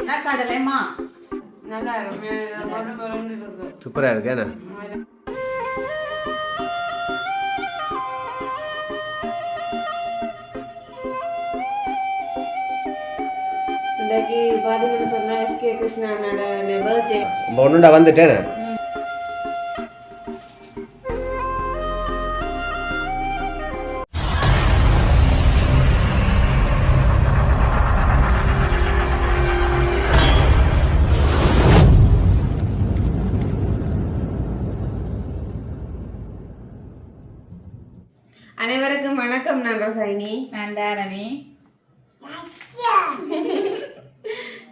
பார்த்தீங்கன்னா கடலைமா நல்லா இருக்கு, சூப்பரா இருக்கு என்ன? இன்றைக்கு பார்த்தீங்கன்னு சொன்னா எஸ்கே கிருஷ்ணனோட பர்த்டே. ஒன்றுண்டா வந்துட்டேன். அனைவருக்கும் வணக்கம். நான் ரோசாயினி. நான் தாரணி.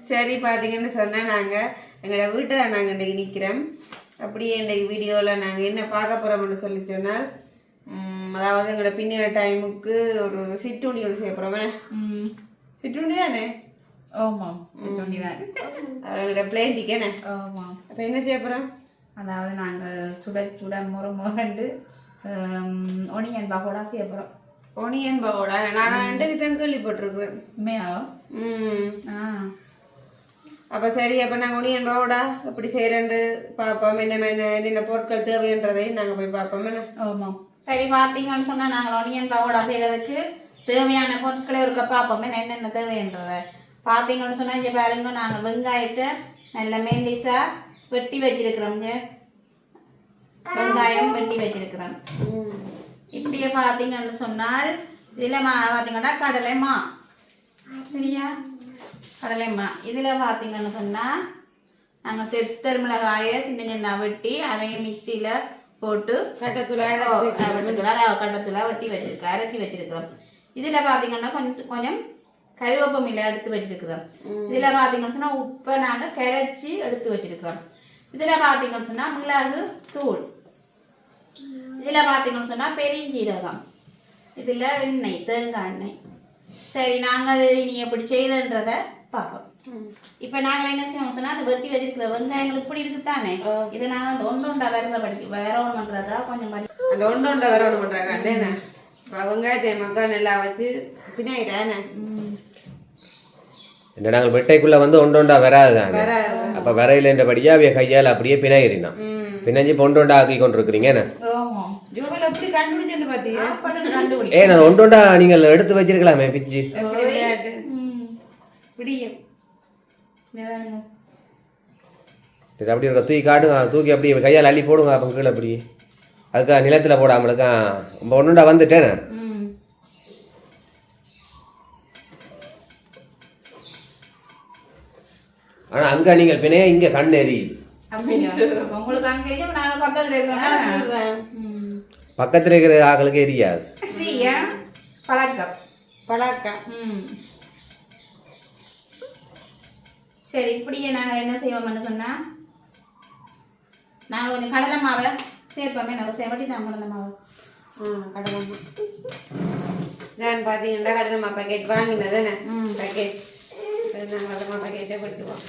சரி, பார்த்தீங்கன்னு சொன்னால் நாங்கள் எங்களோட வீட்டில் நாங்கள் இன்றைக்கி நிற்கிறோம். அப்படியே இன்றைக்கு வீடியோவில் நாங்கள் என்ன பார்க்க போகிறோம்னு சொல்லி சொன்னால், அதாவது எங்களோட பின்னிற டைமுக்கு ஒரு சிற்றுண்டி ஒன்று செய்ய போகிறோமே. சிற்றுண்டி தானே? ஆமாம், சிற்றுண்டி தான். எங்களோட பிளேன் டிக்கேனே. ஆமாம். அப்போ என்ன செய்ய போகிறோம்? அதாவது நாங்கள் சுட முறண்டு ஒனியன் பகோடா செய்ய போகிறோம். ஒனியன் பகோடா நான் ரெண்டுக்கு தான் கேள்விப்பட்டிருக்கிறேன். உண்மையா? அப்போ சரி, அப்போ நாங்கள் ஒனியன் பகோடா எப்படி செய்கிறேன்னு பார்ப்போம். என்னென்ன பொருட்கள் தேவைன்றதையும் நாங்கள் போய் பார்ப்போம். என்ன? ஆமாம். சரி, பார்த்தீங்கன்னு சொன்னால் நாங்கள் ஒனியன் பகோடா செய்கிறதுக்கு தேவையான பொருட்களை இருக்க பார்ப்போம். என்னென்ன தேவைன்றதை பார்த்தீங்கன்னு சொன்னால் இங்கே பாருங்க, நாங்கள் வெங்காயத்தை நல்ல மெல்லிசா வெட்டி வச்சிருக்கிறோம். வெங்காயம் வெட்டி வச்சிருக்கிறோம். இப்படியே பார்த்தீங்கன்னு சொன்னால் இதில் பார்த்தீங்கன்னா கடலைமா. சரியா? கடலைமா. இதில் பார்த்தீங்கன்னு சொன்னால் நாங்கள் செத்தர் மிளகாயை சின்ன சின்ன வெட்டி அதையும் மிக்சியில் போட்டு கட்டத்தூளா வெட்டி வச்சிருக்கோம், அரைச்சி வச்சிருக்கிறோம். இதில் பார்த்தீங்கன்னா கொஞ்சம் கருவேப்பம் இல்லை எடுத்து வச்சிருக்கிறோம். இதில் பார்த்தீங்கன்னு சொன்னால் உப்பை நாங்கள் கரைச்சி எடுத்து வச்சிருக்கிறோம். இதில் பார்த்தீங்கன்னு சொன்னால் மிளகு தூள். இதில் பார்த்தீங்கன்னு சொன்னால் பெருஞ்சீரகம். இதில் எண்ணெய், தேங்காய் எண்ணெய். சரி, நாங்கள் நீ எப்படி செய்யறன்றதை பார்ப்போம். இப்போ நாங்கள் என்ன செய்வோம் சொன்னால் அந்த வெட்டி வச்சிருக்கிற வெங்காயங்கள் இப்படி இருக்குதானே, இது நாங்கள் அந்த ஒன்றொண்டா வரணும் பண்ணுறதா கொஞ்சம் அந்த ஒன்றொண்டா வரணும் பண்ணுறாங்க. வெங்காயத்தை மக்கள் நல்லா வச்சு பின்னாயிட்டானே. இந்த நாங்கள் வெட்டைக்குள்ள வந்து ஒன்றொண்டா வராது தானே. அப்போ வரையிலன்றபடியா அவைய கையால் அப்படியே பிணையிறினோம். பிணைஞ்சி பொண்டொண்டா ஆக்கி கொண்டிருக்கிறீங்க. நான் ஒன்றொண்டா நீங்கள் எடுத்து வச்சிருக்கலாமே பிச்சு. அப்படி இருக்க தூக்கி காட்டுங்க, தூக்கி அப்படி கையால் அள்ளி போடுங்க. அப்போ கீழே அப்படி அதுக்கா நிலத்தில் போடாமலுக்கா ஒன்றுண்டா வந்துட்டேன். ஆனால் அங்கே நீங்கள் பிணைய இங்கே கண் எரியுது. பக்கத்துல இருக்கிற ஆக்களுக்கு எரியாது. பழக்கம். சரி, இப்படியே நாங்கள் என்ன செய்வோம்னு சொன்னா நாங்கள் கொஞ்சம் கடலை மாவை சேர்ப்போமே. நம்ம செவட்டி தான் கடலை மாவு. கடலை மாவு நான் பார்த்தீங்கன்னா கடலை மாவு பேக்கெட் வாங்கினதானே. பேக்கெட் நாங்கள் கடலை மாவு பேக்கெட்டே கொடுத்துவோம்.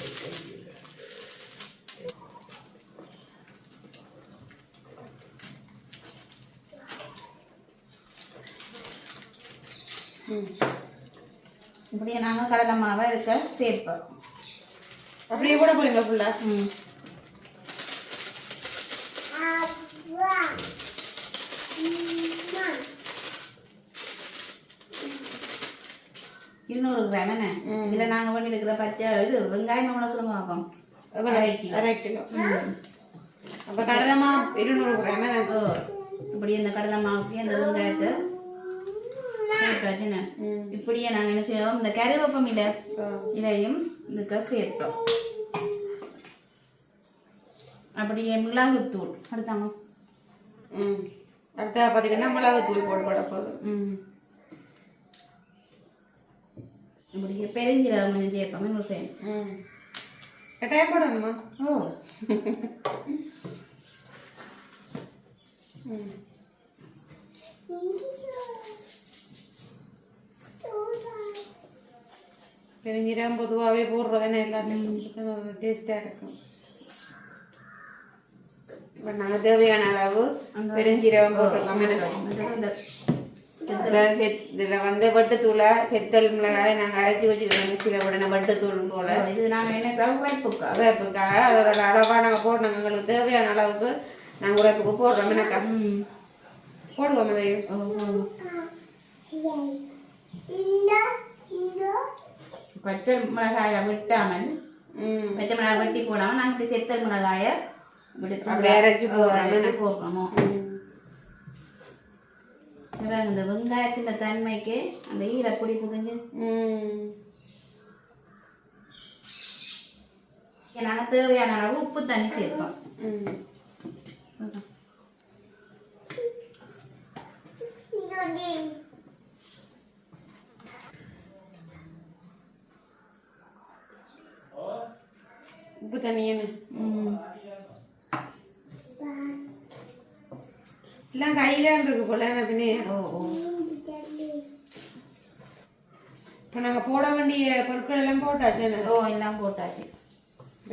இப்படியே நாங்கள் கடலை மாவை இருக்க சேர்ப்போம். அப்படியே கூட போறீங்களா ஃபுல்லா? இருநூறு கிராம் என்ன இதில் நாங்கள் பண்ணி இருக்கிற பச்சை இது வெங்காயம் எவ்வளோ சொல்லுங்க பார்ப்போம். 1/2 கிலோ. அப்போ கடலை மாவு 200 கிராம். இப்படி இந்த கடலை மாவுக்கு இந்த வெங்காயத்தை இப்படியே நாங்கள் என்ன செய்வோம், இந்த கருவேப்பம் இல்லை இதையும் இதுக்கு சேர்த்தோம். அப்படியே மிளகுத்தூள் அடுத்தாங்க. அடுத்த பார்த்தீங்கன்னா மிளகுத்தூள் போட போதும். இப்படியே பெருஞ்சீரகம் கொஞ்சம் சேர்ப்போம். இன்னும் செய்யணும். கட்டாயம் போடணுமா? பெருஞ்சீரகம் பொதுவாகவே போடுறதுன்னு எல்லாருமே டேஸ்டாக இருக்கும். இப்போ நாங்கள் தேவையான அளவு பெருஞ்சீரகம் போட்டுக்கலாம். இதில் வந்து வெட்டுத்தூளை செத்தல் மிளகாய் நாங்கள் அரைச்சி வச்சுக்கிறோம் மிக்சியில் உடனே வெட்டுத்தூள் போல் இது நாங்கள் என்ன உரைப்புக்காக உரைப்புக்காக அதோட அளவாக நாங்கள் போடுறோம் எங்களுக்கு தேவையான அளவுக்கு நாங்கள் உரைப்புக்கு போடுறோம் என்னக்கா போடுவோம் அதையும் பச்சை மிளகாயை வெட்டாமல் பச்சை மிளகாய் வெட்டி போடாமல் நாங்கள் இப்படி செத்தல் மிளகாயை அரைச்சி போடுறோமோ இந்த வெங்காயத்தின் தன்மைக்கு அந்த ஈர பொடி புரிஞ்சு நாங்கள் தேவையான அளவு உப்பு தண்ணி சேர்ப்போம். உப்பு தண்ணியன்னு எல்லாம் கையில இருக்கு போல பின்னே இப்போ நாங்கள் போட வேண்டிய பொருட்கள் எல்லாம் போட்டாச்சு எல்லாம் போட்டாச்சு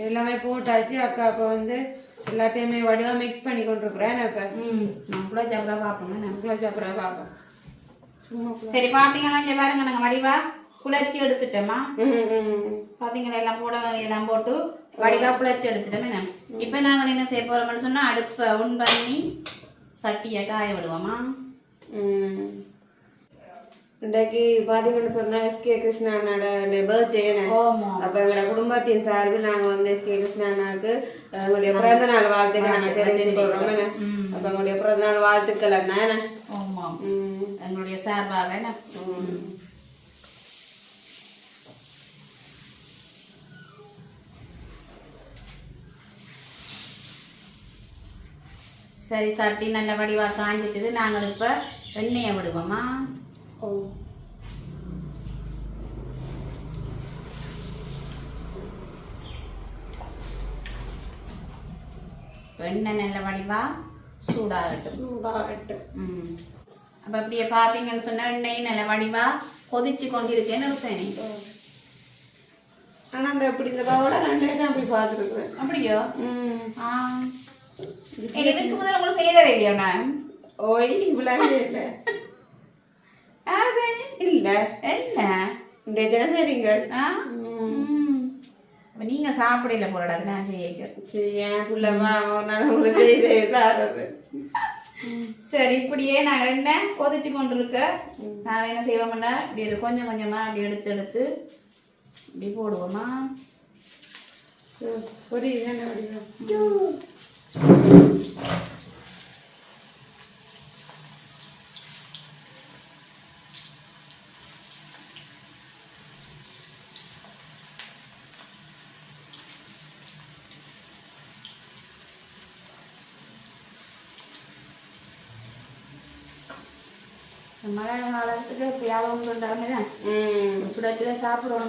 எல்லாமே போட்டாச்சு அக்கா இப்போ வந்து எல்லாத்தையுமே வடிவா மிக்ஸ் பண்ணி கொண்டிருக்கிறேன் இப்போ நான் கூட சாப்பிட பார்ப்போங்க நான் கூட சாப்பிட பார்ப்பேன் சரி பார்த்தீங்கன்னா இங்கே பாருங்க நாங்கள் வடிவா குழச்சி எடுத்துட்டோமா பார்த்தீங்களா எல்லாம் போட எல்லாம் போட்டு வடிவா குழச்சி எடுத்துட்டோமே இப்போ நாங்கள் என்ன செய்ய போகிறோம்னு சொன்னால் அடுப்பை ஆன் பண்ணி சட்டியை காய விடுவோமா இன்றைக்கு பார்த்தீங்கன்னு சொன்னால் எஸ்கே கிருஷ்ணா அண்ணாட பர்த்டே அப்போ எங்களோட குடும்பத்தின் சார்பில் நாங்கள் வந்து எஸ்கே கிருஷ்ணா அண்ணாவுக்கு எங்களுடைய பிறந்த நாள் வாழ்த்துக்கள் நாங்கள் தெரிஞ்சுக்கிறோம் அப்போ எங்களுடைய பிறந்த நாள் வாழ்த்துக்கள் அண்ணா ஆமாம் எங்களுடைய சார்பாக சரி சட்டி நல்ல வடிவாக காஞ்சிட்டுது நாங்கள் இப்போ எண்ணெயை விடுவோமா எண்ணெய் நல்ல வடிவா சூடாகட்டும் அப்போ அப்படியே பார்த்தீங்கன்னு சொன்னால் எண்ணெய் நல்ல வடிவா கொதிச்சு கொண்டிருக்கேன்னு சரி ஆனால் அந்த அப்படி இந்த பவுட ரெண்டே தான் போய் பார்த்துருக்குறேன் அப்படியோ எதுக்கு முதல்ல உங்களுக்கு செய்யறே இல்லையா நான் ஓய் இவ்வளவு இல்லை இல்லை என்ன இந்த தினம் சரிங்க நீங்க சாப்பிடல போலடா நான் செய்ய புள்ளமா ஒரு நாள் உங்களுக்கு செய்து சரி இப்படியே நாங்கள் என்ன கொதிச்சு கொண்டு இருக்க நாங்கள் என்ன செய்வோம்னா இப்படி கொஞ்சம் கொஞ்சமா அப்படி எடுத்து எடுத்து இப்படி போடுவோமா புரியுது மழை காலத்துக்கு வியாபாரம் பண்ணுறாங்க சுடச்சுட சாப்பிடுவோம்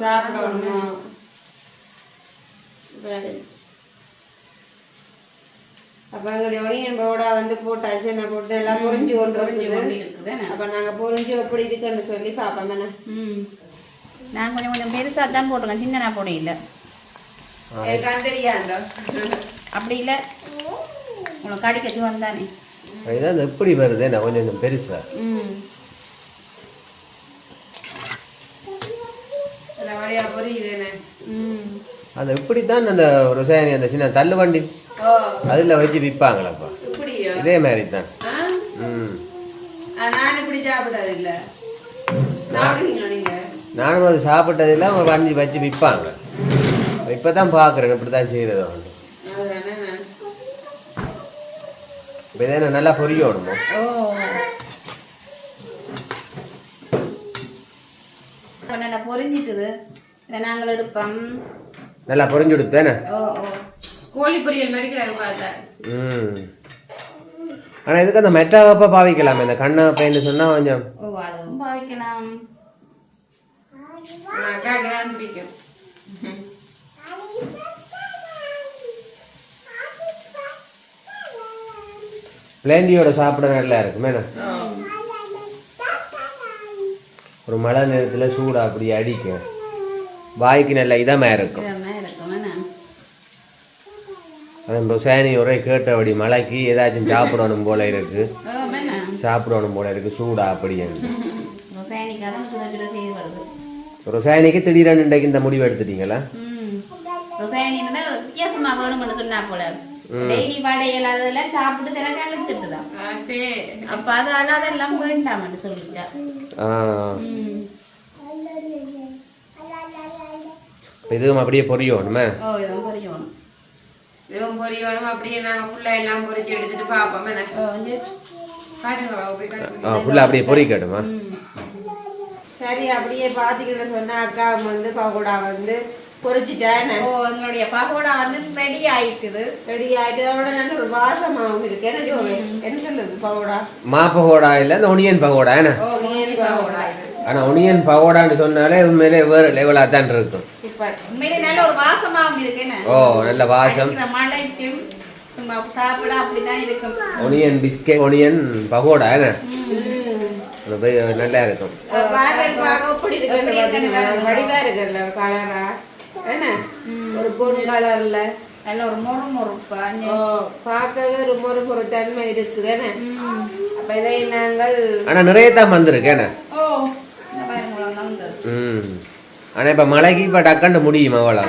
அப்போ எங்களுடைய ஒனியன் பவுடா வந்து போட்டாச்சு என்ன போட்டு எல்லாம் பொறிஞ்சு கொண்டு இருக்குது அப்போ நாங்கள் பொறிஞ்சு எப்படி இருக்குன்னு சொல்லி பார்ப்போம் என்ன நான் கொஞ்சம் கொஞ்சம் பெருசாக தான் போட்டுருக்கேன் சின்ன நான் போட இல்லை தெரியாண்டோ அப்படி இல்லை உனக்கு கடிக்கச்சு வந்தானே அதுதான் எப்படி வருது நான் கொஞ்சம் கொஞ்சம் பெருசா அது எப்படித்தான் அந்த ருசாயனி அந்த சின்ன தள்ளு வண்டி அதுல வச்சு விற்பாங்களப்பா இதே மாதிரி தான் நானும் அது சாப்பிட்டதில்ல அவங்க வண்டி வச்சு விற்பாங்க இப்பதான் பாக்குறேன் இப்படிதான் செய்யறது வந்து இப்போ இதை நல்லா பொரியணுமோ நல்லா பொரிஞ்சிட்டுது இதை நாங்கள் எடுப்போம் நல்லா பொரிஞ்சு கொடுத்தேனே கோழி பொரியல் மாதிரி கிடக்கு பார்த்தா ஆனால் இதுக்கு அந்த மெட்டாவப்பா பாவிக்கலாமே இந்த கண்ணை பையன் சொன்னா கொஞ்சம் அதுவும் பாவிக்கலாம் பிடிக்கும் பிளேண்டியோட சாப்பிட நல்லா இருக்குமே ஒரு மழை நேரத்தில் சூடா அப்படி அடிக்கும் வாய்க்கு நல்ல இதமாக இருக்கும் சேனி ஒரே கேட்டபடி மழைக்கு ஏதாச்சும் சாப்பிடணும் போல இருக்கு சாப்பிடணும் போல இருக்கு சூடா அப்படியே ரொசானிக்காக தான் சுட சுட செய்து வருது. ரொசாயனிக்கு திடீரென்னு இன்றைக்கு இந்த முடிவு எடுத்துட்டீங்களா? ரொசானின்னா ஒரு வித்தியாசமா வேணும்னு சொன்னா போல டெய்லி வடை அதெல்லாம் சாப்பிட்டு தினம் அழுத்துட்டுதான். அப்ப அதால அதெல்லாம் வேண்டாம்னு சொல்லிட்டா. இதுவும் அப்படியே பொரியணுமே. இதுவும் பொரியணும். இதுவும் பொரியணும். அப்படியே நாங்க ஃபுல்லா எல்லாம் பொரிச்சு எடுத்துட்டு பாப்போம். ஃபுல்லா அப்படியே பொரிக்கட்டுமா? சரி, அப்படியே பாத்தீங்கன்னு சொன்னா அக்கா வந்து பகோடா வந்து பொரிச்சுட்டேன். எங்களுடைய பகோடா வந்து ரெடி ஆயிட்டுது. ரெடி ஆயிட்டு அதோட நல்ல ஒரு வாசமாவும் இருக்கு. என்ன ஜோவே என்ன சொல்லுது பகோடா? மா பகோடா இல்ல இந்த ஒனியன் பகோடா. ஒனியன் பகோடா இது. ஆனா ஒனியன் பகோடான்னு சொன்னாலே உண்மையிலே வேற லெவலா தான் இருக்கும். சூப்பர். உண்மையிலே நல்ல ஒரு வாசமாவும் இருக்கு. நல்ல வாசம். மழைக்கும் சும்மா சாப்பிட அப்படிதான் இருக்கும். ஒனியன் பிஸ்கெட் ஒனியன் பகோடா நல்லா இருக்கும். வடிவா இருக்குல்ல கலரா என்ன ஒரு பொன் கலர்ல நல்ல ஒரு மொறுமொறுப்பா பார்க்கவே ஒரு மொறுமொறு தன்மை இருக்குது. அப்ப இதை நாங்கள் ஆனா நிறைய தான் வந்திருக்கு. ஆனா இப்ப மழைக்கு இப்ப டக்காண்டு முடியும். அவ்வளோ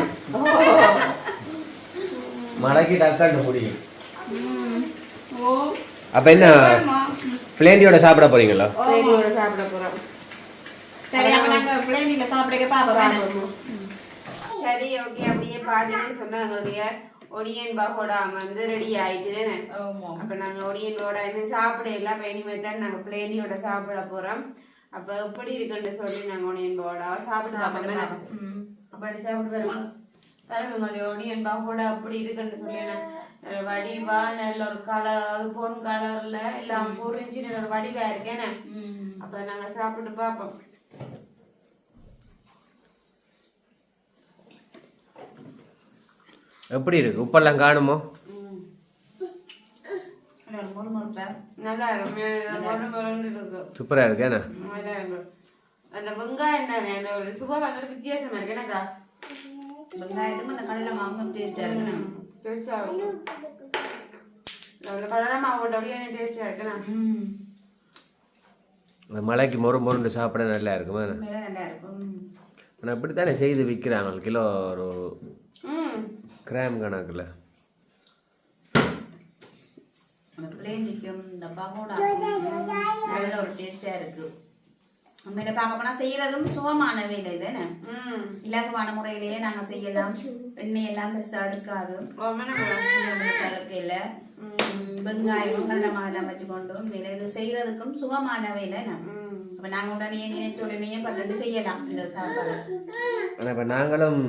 மழைக்கு டக்காண்டு முடியும். அப்ப என்ன பிளேண்டியோட சாப்பிட போறீங்களா? சாப்பிட போறோம். சரி, அப்ப நாங்க பிளேண்டில சாப்பிடவே பாப்போம். சரி, ஓகே. அப்படியே பாத்தீங்கன்னு சொன்னா எங்களுடைய ஒனியன் பகோடா வந்து ரெடி ஆயிட்டு. அப்ப நாங்க ஒனியன் பகோடா சாப்பிட எல்லாம் இனிமே தான் நாங்க பிளேண்டியோட சாப்பிட போறோம். அப்ப எப்படி இருக்குன்னு சொல்லி நாங்க ஒனியன் பகோடா சாப்பிட்டு பார்ப்போம். அப்படி சாப்பிட்டு பாருங்க ஒனியன் பகோடா அப்படி இருக்குன்னு சொல்லி வடிவா நல்ல ஒரு கலர் பொன் கலர்ல எல்லாம் பொரிஞ்சு நல்ல ஒரு வடிவா இருக்கேன்னு. அப்ப நாங்க சாப்பிட்டு பார்ப்போம். எப்படி இருக்கு? உப்பெல்லாம் காணுமோ? நல்லா இருக்கு. சூப்பரா இருக்கு. அந்த வெங்காயம் தானே ஒரு சுபா வந்து வித்தியாசமா இருக்கு. என்னக்கா வெங்காயத்துக்கும் அந்த கடலை மாவும் டேஸ்டா இருக்கு. டேஸ்டா இருக்கு. கடலை மாவோட டேஸ்டா இருக்கு. மலைக்கு மொறுண்டு சாப்பிட நல்லா இருக்குமா? நல்லா இருக்கும். ஆனால் இப்படித்தானே செய்து விற்கிறாங்க கிலோ ஒரு கிராம் கணக்குல. இந்த பகோடா நல்ல ஒரு டேஸ்டா இருக்கு. உண்மையில பார்க்க போனா செய்யறதும் சுகமான வேலை தானே. இலகுவான முறையிலேயே நாங்க செய்யலாம். எண்ணெய் எல்லாம் பெருசா எடுக்காது. இல்ல வெங்காயம் கடலமாவெல்லாம் வச்சுக்கொண்டு இது செய்யறதுக்கும் சுகமான வேலை. அப்ப நாங்க உடனே நினைச்ச உடனே பட்டு செய்யலாம் இந்த சாப்பாடு. ஆனா இப்ப நாங்களும்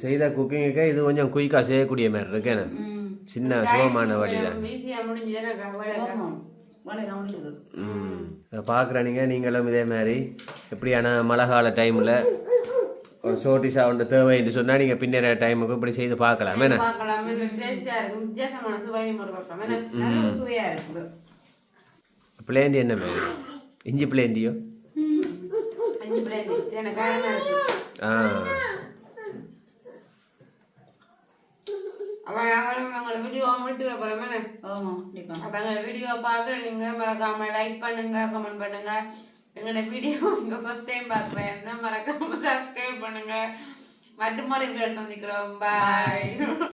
செய்த குக்கிங்க்கு இது கொஞ்சம் குயிக்கா செய்யக்கூடிய மாதிரி இருக்கு. சின்ன சுகமான வழிதான். பார்க்குறானுங்க நீங்களும் இதே மாதிரி எப்படியான மழை கால டைமில் ஒரு சோட்டிஸாக ஒன்று தேவைன்னு சொன்னால் நீங்கள் பின்னேற டைமுக்கு இப்படி செய்து பார்க்கலாம். பிளேண்டி என்ன மாதிரி இஞ்சி பிளேண்டியோ? வீடியோ முடிச்சுக்க போறோமே. வீடியோ பார்க்குற நீங்க மறக்காம லைக் பண்ணுங்க, கமெண்ட் பண்ணுங்க. எங்களோட வீடியோ இங்க ஃபர்ஸ்ட் டைம் பார்க்குறேன் மறக்காம சப்ஸ்கிரைப் பண்ணுங்க. மற்ற மாதிரி சந்திக்கிறோம். பாய்.